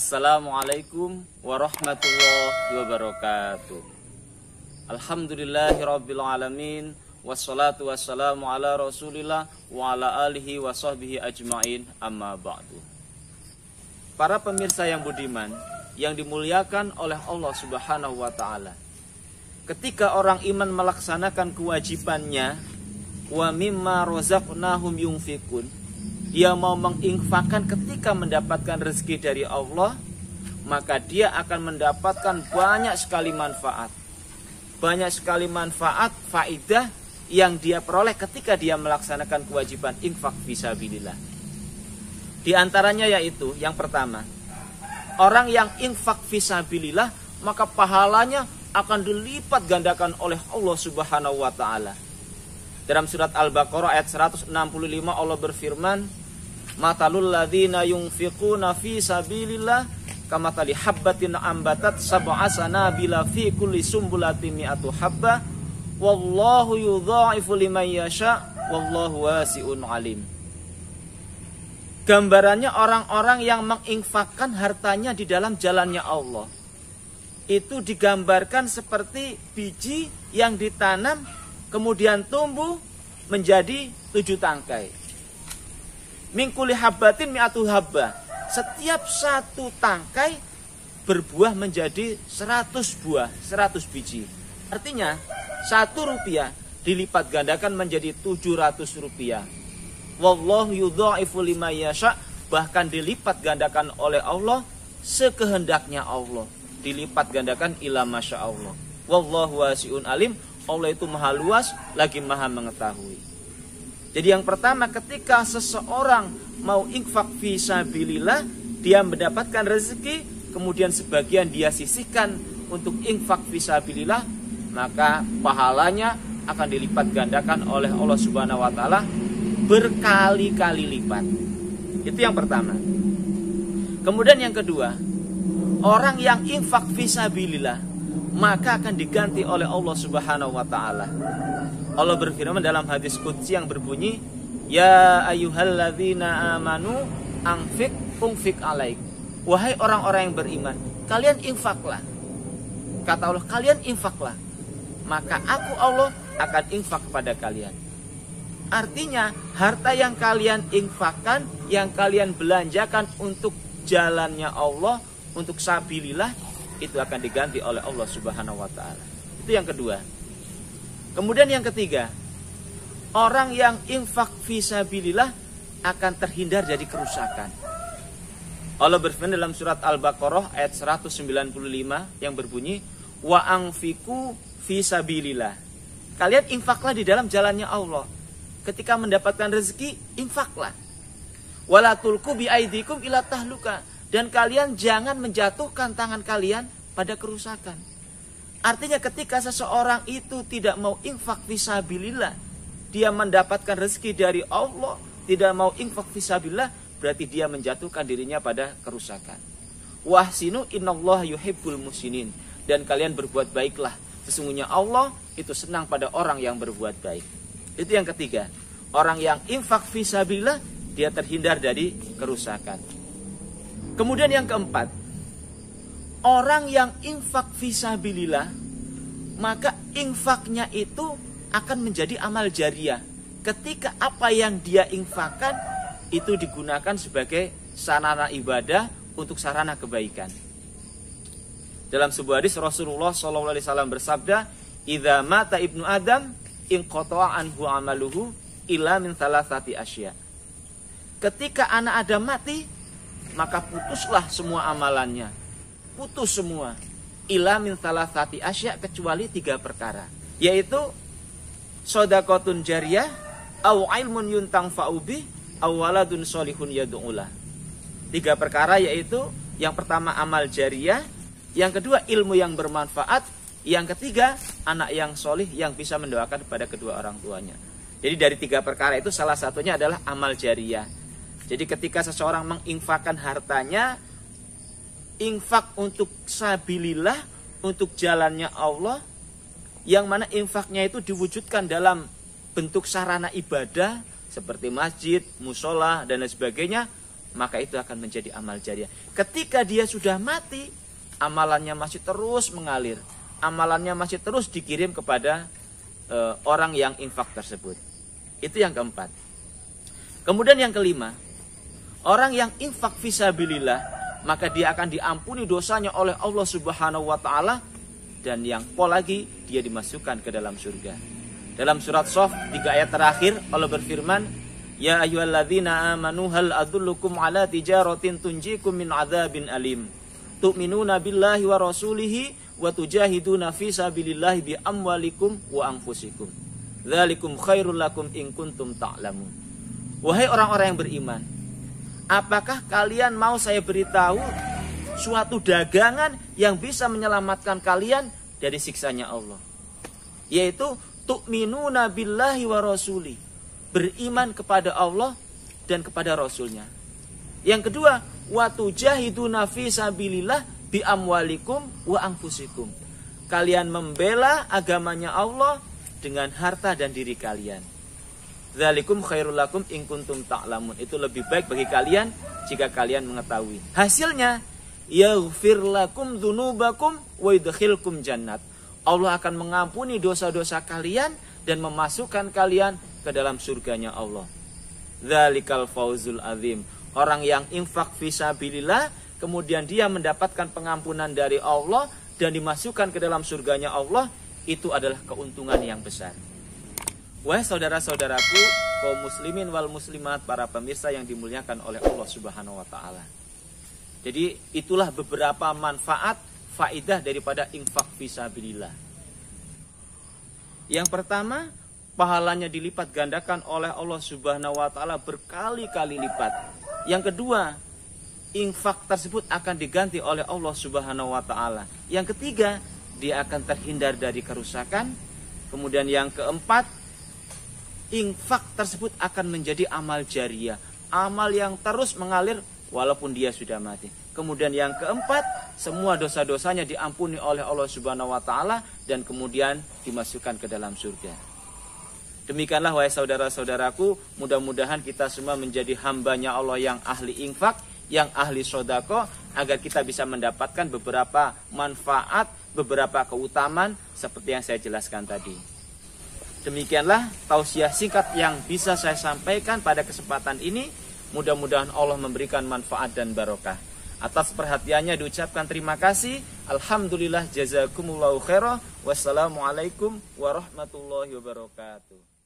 Assalamualaikum warahmatullahi wabarakatuh. Alhamdulillahirabbil alamin, wassalatu wassalamu ala Rasulillah wa ala alihi wa sahbihi ajmain, amma ba'du. Para pemirsa yang budiman, yang dimuliakan oleh Allah Subhanahu wa taala. Ketika orang iman melaksanakan kewajibannya, wa mimma razaqnahum yunfikun, dia mau menginfakkan ketika mendapatkan rezeki dari Allah, maka dia akan mendapatkan banyak sekali manfaat. Banyak sekali manfaat, faidah yang dia peroleh ketika dia melaksanakan kewajiban infak fisabilillah. Di antaranya yaitu yang pertama, orang yang infak fisabilillah maka pahalanya akan dilipat gandakan oleh Allah Subhanahu wa taala. Dalam surat Al-Baqarah ayat 165 Allah berfirman, "Matalul ladzina yunfiquna fi sabilillah kamatali habbatin ambatat sab'a sanabila fi kulli sumbulatin mi'atu habba wallahu yudha'ifu liman yasha wallahu wasi'un alim." Gambarannya orang-orang yang menginfakkan hartanya di dalam jalannya Allah. Itu digambarkan seperti biji yang ditanam kemudian tumbuh menjadi 7 tangkai. Mingkuli habbatin mi'atu habba. Setiap satu tangkai berbuah menjadi 100 buah, 100 biji. Artinya 1 rupiah dilipat gandakan menjadi 700 rupiah. Wallahu yudha'ifu liman yasha, bahkan dilipat gandakan oleh Allah sekehendaknya Allah. Dilipat gandakan ila masya Allah. Wallahu wasi'un alim. Allah itu maha luas lagi maha mengetahui. Jadi yang pertama, ketika seseorang mau infak fisabilillah, dia mendapatkan rezeki, kemudian sebagian dia sisihkan untuk infak fisabilillah, maka pahalanya akan dilipat gandakan oleh Allah Subhanahu wa taala berkali-kali lipat. Itu yang pertama. Kemudian yang kedua, orang yang infak fisabilillah maka akan diganti oleh Allah Subhanahu wa taala. Allah berfirman dalam hadis qudsi yang berbunyi, "Ya ayyuhalladzina amanu unfik alaik." Wahai orang-orang yang beriman, kalian infaklah. Kata Allah, kalian infaklah, maka aku Allah akan infak kepada kalian. Artinya, harta yang kalian infakkan, yang kalian belanjakan untuk jalannya Allah, untuk sabilillah, itu akan diganti oleh Allah Subhanahu wa taala. Itu yang kedua. Kemudian yang ketiga, orang yang infak fisabilillah akan terhindar dari kerusakan. Allah berfirman dalam surat Al-Baqarah ayat 195 yang berbunyi, wa anfiqu fisabilillah. Kalian infaklah di dalam jalannya Allah. Ketika mendapatkan rezeki, infaklah. Wala tulqu biaidikum ila tahluka. Dan kalian jangan menjatuhkan tangan kalian pada kerusakan. Artinya ketika seseorang itu tidak mau infak fisabilillah, dia mendapatkan rezeki dari Allah, tidak mau infak fisabilillah, berarti dia menjatuhkan dirinya pada kerusakan. Wahsinu innallaha yuhibbul muhsinin. Dan kalian berbuat baiklah. Sesungguhnya Allah itu senang pada orang yang berbuat baik. Itu yang ketiga. Orang yang infak fisabilillah, dia terhindar dari kerusakan. Kemudian yang keempat, orang yang infak fisabilillah, maka infaknya itu akan menjadi amal jariyah. Ketika apa yang dia infakkan itu digunakan sebagai sarana ibadah untuk sarana kebaikan. Dalam sebuah hadis Rasulullah SAW bersabda, "Idza mata ibnu Adam inqata'a anhu amaluhu illa min thalathati asya." Ketika anak Adam mati, maka putuslah semua amalannya. Putus semua. Ila min thalathati asya, kecuali 3 perkara. Yaitu shadaqatun jariyah, au ilmun yuntafa'u bih, au waladun sholihun yad'ulah. 3 perkara yaitu yang pertama amal jariyah, yang kedua ilmu yang bermanfaat, yang ketiga anak yang solih yang bisa mendoakan kepada kedua orang tuanya. Jadi dari 3 perkara itu salah satunya adalah amal jariyah. Jadi ketika seseorang menginfakkan hartanya, infak untuk sabilillah, untuk jalannya Allah, yang mana infaknya itu diwujudkan dalam bentuk sarana ibadah seperti masjid, musola dan lain sebagainya, maka itu akan menjadi amal jariah. Ketika dia sudah mati, amalannya masih terus mengalir, amalannya masih terus dikirim kepada orang yang infak tersebut. Itu yang keempat. Kemudian yang kelima, orang yang infak fisabilillah, maka dia akan diampuni dosanya oleh Allah Subhanahu wa taala, dan yang pol lagi, dia dimasukkan ke dalam surga. Dalam surat Shaf 3 ayat terakhir Allah berfirman, ya ayyuhalladzina amanu hal adullukum ala tijaratin tunjikum min adzabin alim tu'minuna billahi wa rasulihi wa tujahiduna fi sabilillahi bi amwalikum wa anfusikum dzalikum khairul lakum in kuntum ta'lamun. Wahai orang-orang yang beriman, apakah kalian mau saya beritahu suatu dagangan yang bisa menyelamatkan kalian dari siksanya Allah? Yaitu tu'minuna billahi wa rasuli, beriman kepada Allah dan kepada Rasulnya. Yang kedua, wa tujahiduna fi sabilillah bi amwalikum wa anfusikum, kalian membela agamanya Allah dengan harta dan diri kalian. Dzalikum khairul lakum in kuntum ta'lamun, itu lebih baik bagi kalian jika kalian mengetahui. Hasilnya yaghfir lakum dzunubakum wa yudkhilkum jannat, Allah akan mengampuni dosa-dosa kalian dan memasukkan kalian ke dalam surganya Allah. Dzalikal fauzul azim, orang yang infak fisabilillah kemudian dia mendapatkan pengampunan dari Allah dan dimasukkan ke dalam surganya Allah, itu adalah keuntungan yang besar. Wahai saudara-saudaraku, kaum muslimin wal muslimat, para pemirsa yang dimuliakan oleh Allah Subhanahu wa taala. Jadi itulah beberapa manfaat faidah daripada infak fisabilillah. Yang pertama, pahalanya dilipat gandakan oleh Allah Subhanahu wa taala berkali-kali lipat. Yang kedua, infak tersebut akan diganti oleh Allah Subhanahu wa taala. Yang ketiga, dia akan terhindar dari kerusakan. Kemudian yang keempat, infak tersebut akan menjadi amal jariah, amal yang terus mengalir walaupun dia sudah mati. Kemudian yang keempat, semua dosa-dosanya diampuni oleh Allah Subhanahu wa taala dan kemudian dimasukkan ke dalam surga. Demikianlah wahai saudara-saudaraku, mudah-mudahan kita semua menjadi hambanya Allah yang ahli infak, yang ahli sedekah, agar kita bisa mendapatkan beberapa manfaat, beberapa keutamaan seperti yang saya jelaskan tadi. Demikianlah tausiah singkat yang bisa saya sampaikan pada kesempatan ini. Mudah-mudahan Allah memberikan manfaat dan barokah. Atas perhatiannya diucapkan terima kasih. Alhamdulillah, jazakumullahu khairah. Wassalamualaikum warahmatullahi wabarakatuh.